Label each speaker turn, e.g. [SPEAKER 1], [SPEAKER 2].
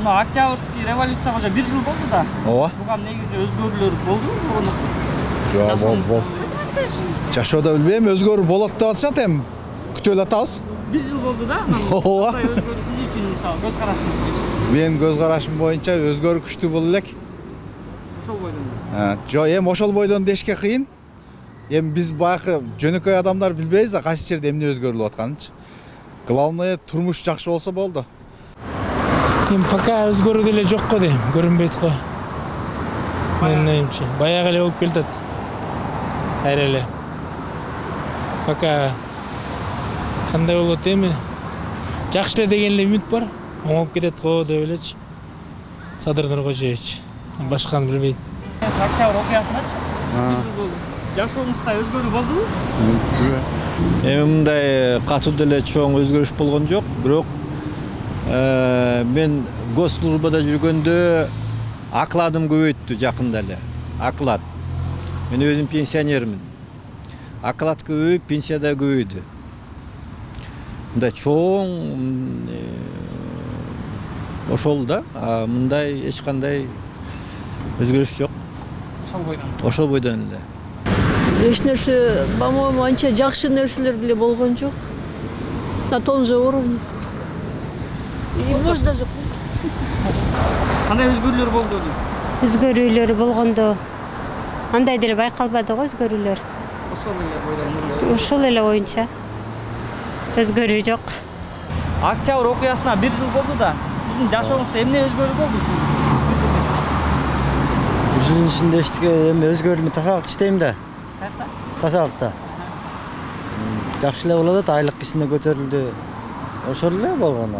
[SPEAKER 1] Мына Октябрьский революцияга уже 1 жыл болду да.
[SPEAKER 2] Ооба.
[SPEAKER 1] Буга негизи өзгөрүүлөр болдубу?
[SPEAKER 2] Жок, жашоодо билбейм, өзгөрүү болот деп атышат эми. Күтүп эле атабыз.
[SPEAKER 1] 1 жыл болду да.
[SPEAKER 2] Ооба.
[SPEAKER 1] Кандай өзгөрүү сиз үчүн мисалы көз карашыңыз боюнча?
[SPEAKER 2] Менин көз карашым боюнча өзгөрүү күчтүү боло элек.
[SPEAKER 1] Ошол бойдон.
[SPEAKER 2] Жок, эми ошол бойдон дешке кыйын. Эми биз баягы жөнөкөй адамдар билбейбиз да кайсы жерде эмне өзгөрүлүп атканынчы. Главное турмуш жакшы болсо болду.
[SPEAKER 3] Эми пока өзгөрүү деле жок го дейм, көрүнбөйт го. Менин оюмча, баягы эле болуп келатат. Кайра эле. Пока кандай болот эми? Жакшы эле деген эле үмүт бар. Оңоп кетет го деп элечи. Садыр Нуркожоевич. Башканы билбейт.
[SPEAKER 1] Октябрь окуясындачы? 1 жыл болду. Жашооңузда өзгөрүү болдубу?
[SPEAKER 4] Эми мындай катуу деле чоң өзгөрүш болгон жок, бирок мен госслужбада жүргөндө акладым көбөйттү жакында эле. Аклад. Мен өзүм пенсионермин. Аклад көбөйүп, пенсия да көбөйдү. Мындай чоң ошол да, мындай эч кандай өзгөрүш жок. Ошол бойдон эле.
[SPEAKER 5] Эч нерсе, по-моему, анча жакшы нерселер деле болгон жок. На том же уровне. И может даже
[SPEAKER 1] Кандай өзгөрүүлөр болду дейсиз?
[SPEAKER 6] Өзгөрүүлөр болгондо андай деле байкалбады го өзгөрүүлөр.
[SPEAKER 1] Ошол эле бойдон.
[SPEAKER 6] Ошол эле боюнча өзгөрүү жок.
[SPEAKER 1] Октябрь окуясына 1 жыл болду да. Сиздин жашооңузда эмне өзгөрүү болду ушул 1 жыл ичинде?
[SPEAKER 7] 1 жылдын ичинде эчтеке эми өзгөрдү, тазалыкта иштейм да.
[SPEAKER 1] Каякта?
[SPEAKER 7] Тазалыкта. Жакшы эле болуп атат, айлык кичине көтөрүлдү. Ошол эле болгон.